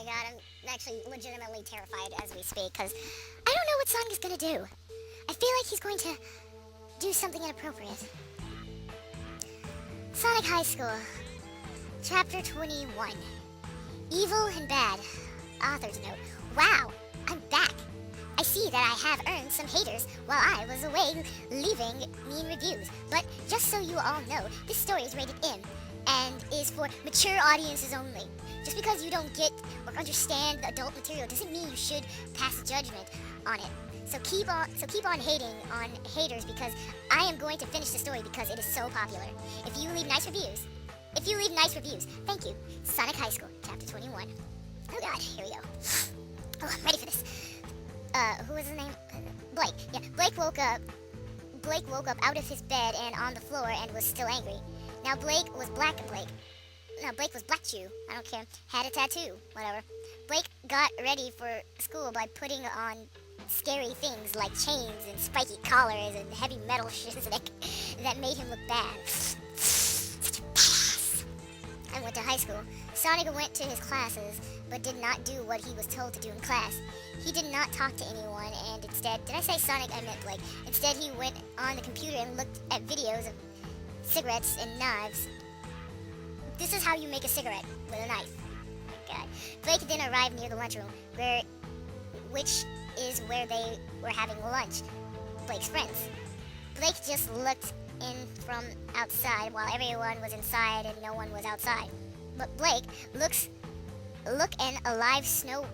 god, I'm actually legitimately terrified as we speak, because I don't know what Sonic is gonna do. I feel like he's going to do something inappropriate. Sonic High School, Chapter 21. Evil and Bad. Author's note. Wow, I'm back. I see that I have earned some haters while I was away leaving mean reviews. But just so you all know, this story is rated M and is for mature audiences only. Just because you don't get or understand the adult material doesn't mean you should pass judgment on it. So keep on hating on haters, because I am going to finish the story because it is so popular. If you leave nice reviews, thank you. Sonic High School, Chapter 21. Oh god, here we go. Oh, I'm ready for this. Who was his name? Blake. Yeah, Blake woke up out of his bed and on the floor and was still angry. Now Blake was Black Jew. I don't care. Had a tattoo. Whatever. Blake got ready for school by putting on scary things like chains and spiky collars and heavy metal shit that made him look bad. Such a badass. I went to high school. Sonic went to his classes, but did not do what he was told to do in class. He did not talk to anyone, and instead, did I say Sonic? I meant Blake. Instead, he went on the computer and looked at videos of cigarettes and knives. This is how you make a cigarette with a knife. Oh my god. Blake then arrived near the lunchroom, which is where they were having lunch. Blake's friends. Blake just looked in from outside while everyone was inside and no one was outside. But Blake look an alive snowman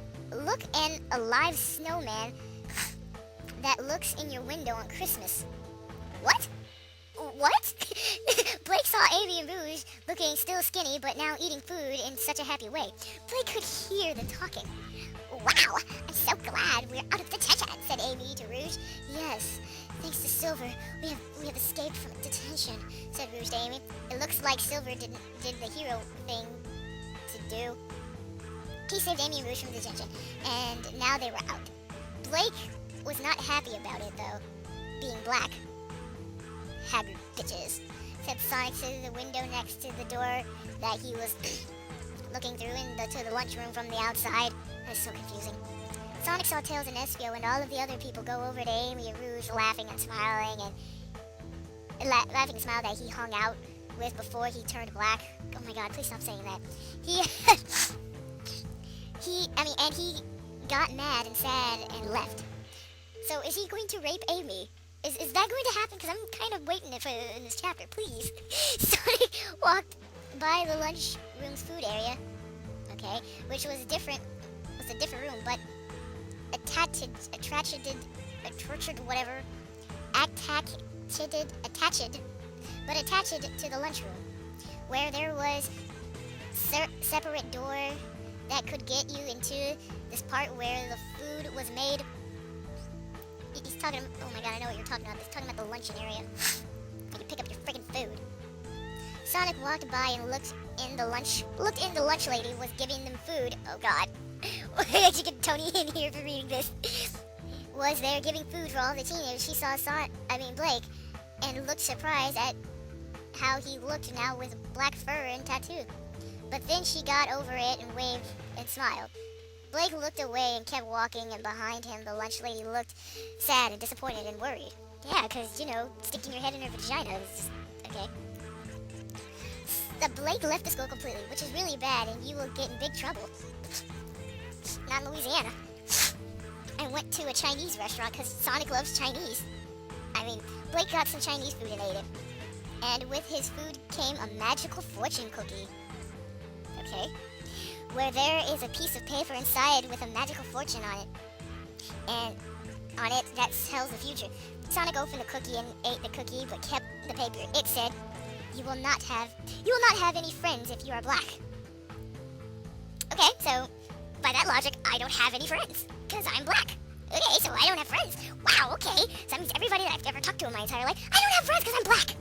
that looks in your window on Christmas. What? Blake saw Amy and Rouge looking still skinny but now eating food in such a happy way. Blake could hear them talking. Wow, I'm so glad we're out of detention, said Amy to Rouge. Yes, thanks to Silver, we have escaped from detention, said Rouge to Amy. It looks like Silver did the hero thing to do. He saved Amy and Rouge from detention, and now they were out. Blake was not happy about it, though, being black. Haggard bitches, said Sonic to the window next to the door that he was looking through to the lunchroom from the outside. That's so confusing. Sonic saw Tails and Espio and all of the other people go over to Amy and Rouge, laughing and smiling, and laughing and smile that he hung out with before he turned black. Oh my god, please stop saying that. He got mad and sad and left. So is he going to rape Amy? Is that going to happen? Because I'm kind of waiting for in this chapter, please. Sonic walked by the lunchroom's food area, okay, which was a different room, but attached to the lunchroom, where there was separate door that could get you into this part where the food was made. He's talking, oh my god, I know what you're talking about. He's talking about the luncheon area. You can pick up your freaking food. Sonic walked by and looked in the lunch lady was giving them food. Oh god. I should get Tony in here for reading this. Was there giving food for all the teenagers. She saw Blake, and looked surprised at how he looked now with black fur and tattoo. But then she got over it and waved and smiled. Blake looked away and kept walking, and behind him the lunch lady looked sad and disappointed and worried. Yeah, because, sticking your head in her vagina is just, okay. Blake left the school completely, which is really bad, and you will get in big trouble. Not in Louisiana. I went to a Chinese restaurant because Sonic loves Chinese. Blake got some Chinese food and ate it. And with his food came a magical fortune cookie. Okay. Where there is a piece of paper inside with a magical fortune on it. And on it that tells the future. Sonic opened the cookie and ate the cookie but kept the paper. It said, You will not have any friends if you are black. Okay, so by that logic, I don't have any friends because I'm black. Okay, so I don't have friends. Wow, okay. So that means everybody that I've ever talked to in my entire life, I don't have friends because I'm black.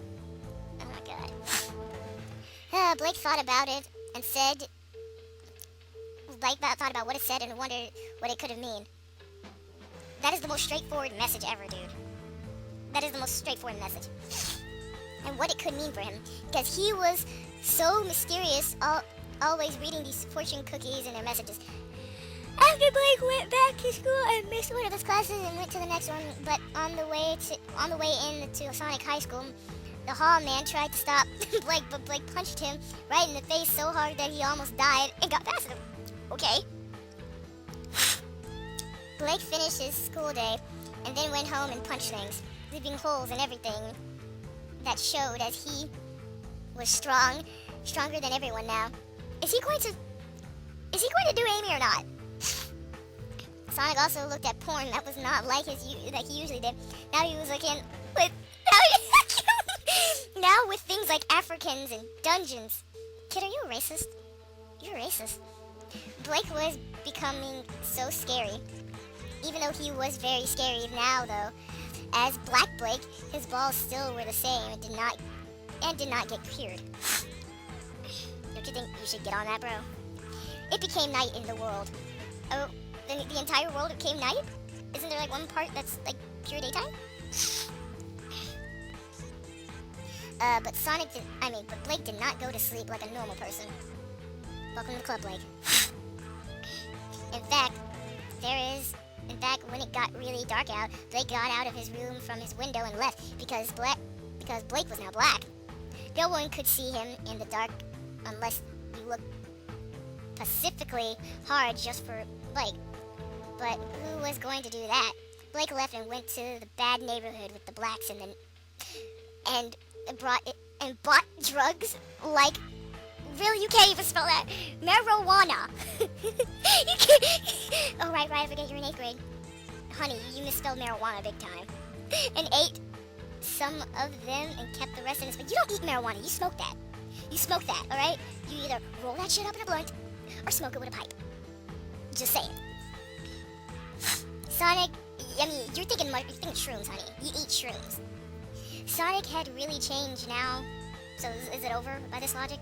Oh my god. Blake thought about it and said, thought about what it said and wondered what it could have mean. That is the most straightforward message ever, dude. That is the most straightforward message. And what it could mean for him. Because he was so mysterious, always reading these fortune cookies and their messages. After Blake went back to school and missed one of his classes and went to the next one, but on the way in to Sonic High School, the hall man tried to stop Blake, but Blake punched him right in the face so hard that he almost died and got past him. Okay. Blake finished his school day and then went home and punched things, leaving holes in everything that showed as he was stronger than everyone now. Is he going to do Amy or not? Sonic also looked at porn that was not like he usually did. Now he was looking with now with things like Africans and dungeons. Kid, are you a racist? You're a racist. Blake was becoming so scary. Even though he was very scary now, though, as Black Blake, his balls still were the same and did not get cured. Don't you think you should get on that, bro? It became night in the world. Oh, the entire world became night? Isn't there like one part that's like pure daytime? But Blake did not go to sleep like a normal person. Welcome to the club, Blake. In fact, when it got really dark out, Blake got out of his room from his window and left because Blake was now black. No one could see him in the dark unless you looked specifically hard just for Blake. But who was going to do that? Blake left and went to the bad neighborhood with the blacks and bought drugs like, really, you can't even spell that. Marijuana. You can't. Oh, right, I forget you're in 8th grade. Honey, you misspelled marijuana big time. And ate some of them and kept the rest in his. But you don't eat marijuana, you smoke that. You smoke that, alright? You either roll that shit up in a blunt or smoke it with a pipe. Just saying. Sonic, you're thinking shrooms, honey. You eat shrooms. Sonic had really changed now. So is it over by this logic?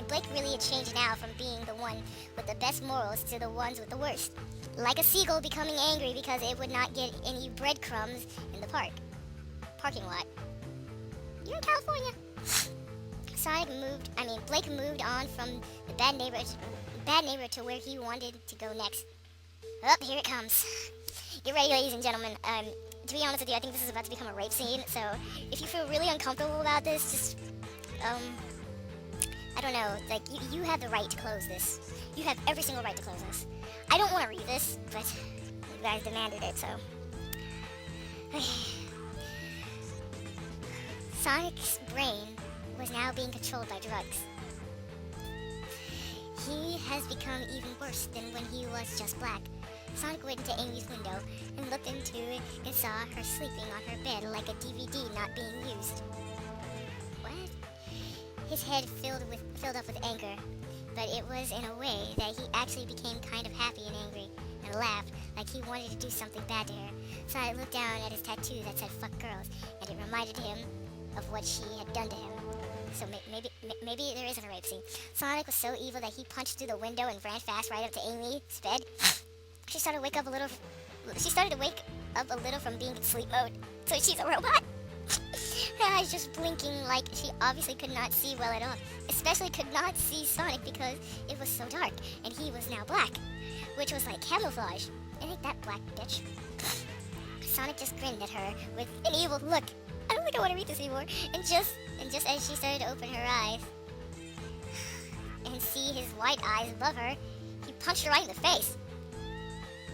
Blake really had changed now from being the one with the best morals to the ones with the worst. Like a seagull becoming angry because it would not get any breadcrumbs in the parking lot. You're in California. Blake moved on from the bad neighbor to where he wanted to go next. Oh, here it comes. Get ready, ladies and gentlemen. To be honest with you, I think this is about to become a rape scene, so if you feel really uncomfortable about this, just, I don't know, like, you have the right to close this. You have every single right to close this. I don't want to read this, but you guys demanded it, so. Sonic's brain was now being controlled by drugs. He has become even worse than when he was just black. Sonic went into Amy's window and looked into it and saw her sleeping on her bed like a DVD not being used. What? His head filled up with anger, but it was in a way that he actually became kind of happy and angry and laughed like he wanted to do something bad to her. Sonic looked down at his tattoo that said "fuck girls," and it reminded him of what she had done to him. So maybe there isn't a rape scene. Sonic was so evil that he punched through the window and ran fast right up to Amy's bed. She started to wake up a little from being in sleep mode. So she's a robot. Her eyes just blinking like she obviously could not see well at all. Especially could not see Sonic because it was so dark and he was now black, which was like camouflage. Ain't that black bitch? Sonic just grinned at her with an evil look. I don't think I want to read this anymore. And just as she started to open her eyes and see his white eyes above her, he punched her right in the face.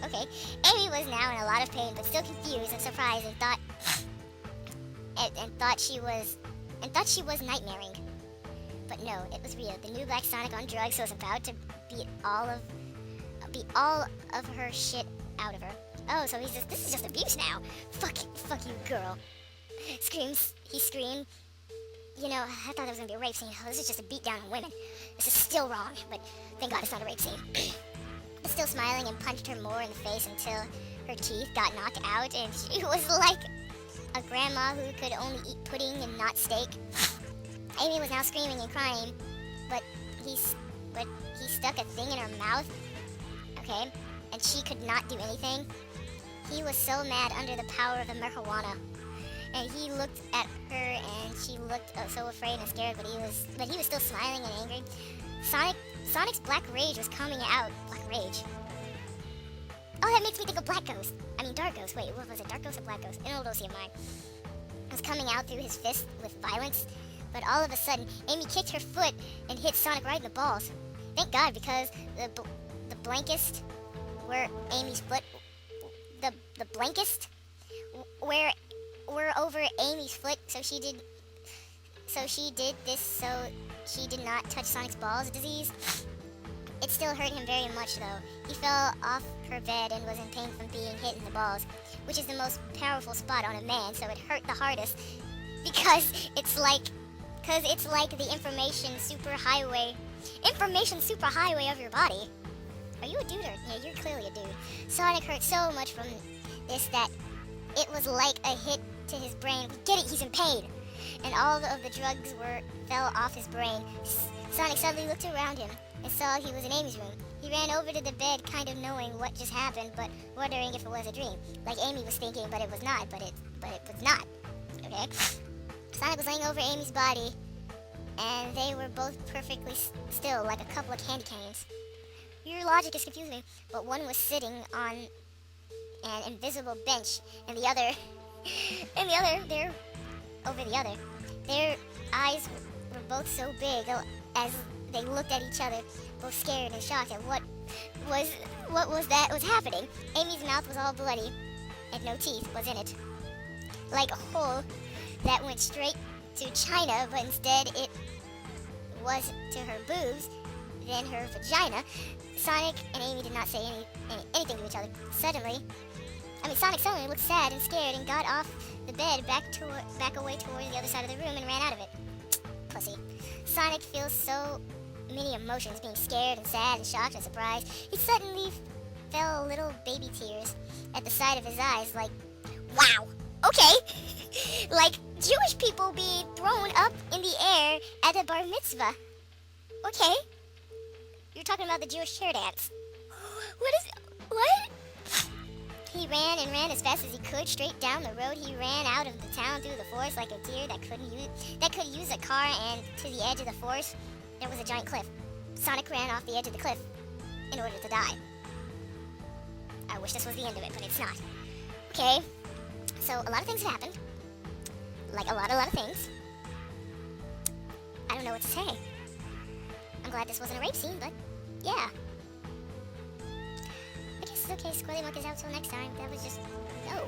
Okay, Amy was now in a lot of pain, but still confused and surprised, and thought she was nightmaring. But no, it was real. The new Black Sonic on drugs was about to beat all of her shit out of her. Oh, so this is just abuse now. Fuck you, girl. He screamed. You know, I thought it was gonna be a rape scene. Oh, this is just a beat down on women. This is still wrong, but thank God it's not a rape scene. But still smiling and punched her more in the face until her teeth got knocked out and she was like a grandma who could only eat pudding and not steak. Amy was now screaming and crying, but he stuck a thing in her mouth, okay, and she could not do anything. He was so mad under the power of the marijuana. And he looked at her and she looked so afraid and scared, but he was still smiling and angry. Sonic's black rage was coming out. Black rage. Oh, that makes me think of Black Ghost. I mean, Dark Ghost. Wait, what was it? Dark Ghost or Black Ghost? An old OC of mine was coming out through his fist with violence, but all of a sudden, Amy kicked her foot and hit Sonic right in the balls. Thank God, because the blankest where Amy's foot, the blankest were over Amy's foot, so she did this so she did not touch Sonic's balls disease. It still hurt him very much though. He fell off her bed and was in pain from being hit in the balls, which is the most powerful spot on a man, so it hurt the hardest because it's like the information superhighway of your body. Are you a dude or yeah, you're clearly a dude. Sonic hurt so much from this that it was like a hit to his brain. We get it, he's in pain. And all of the drugs fell off his brain. Sonic suddenly looked around him and saw he was in Amy's room. He ran over to the bed, kind of knowing what just happened, but wondering if it was a dream. Like Amy was thinking, but it was not, but it was not. Okay? Sonic was laying over Amy's body, and they were both perfectly still, like a couple of candy canes. Your logic is confusing me, but one was sitting on an invisible bench, and the other, they're over the other. Their eyes were both so big as they looked at each other, both scared and shocked at what was happening. Amy's mouth was all bloody, and no teeth was in it. Like a hole that went straight to China, but instead it was to her boobs, then her vagina. Sonic and Amy did not say anything to each other. Sonic suddenly looked sad and scared and got off the bed back away towards the other side of the room and ran out of it. Pussy. Sonic feels so many emotions, being scared and sad and shocked and surprised. He suddenly fell little baby tears at the side of his eyes, like, wow, okay. Like Jewish people being thrown up in the air at a bar mitzvah. Okay. You're talking about the Jewish chair dance. What? He ran and ran as fast as he could straight down the road. He ran out of the town through the forest like a deer that could use a car, and to the edge of the forest there was a giant cliff. Sonic ran off the edge of the cliff in order to die. I wish this was the end of it, but it's not. Okay, so a lot of things happened. Like a lot of things. I don't know what to say. I'm glad this wasn't a rape scene, but yeah. I guess it's okay. Squirrely Munk is out till next time. That was just... no.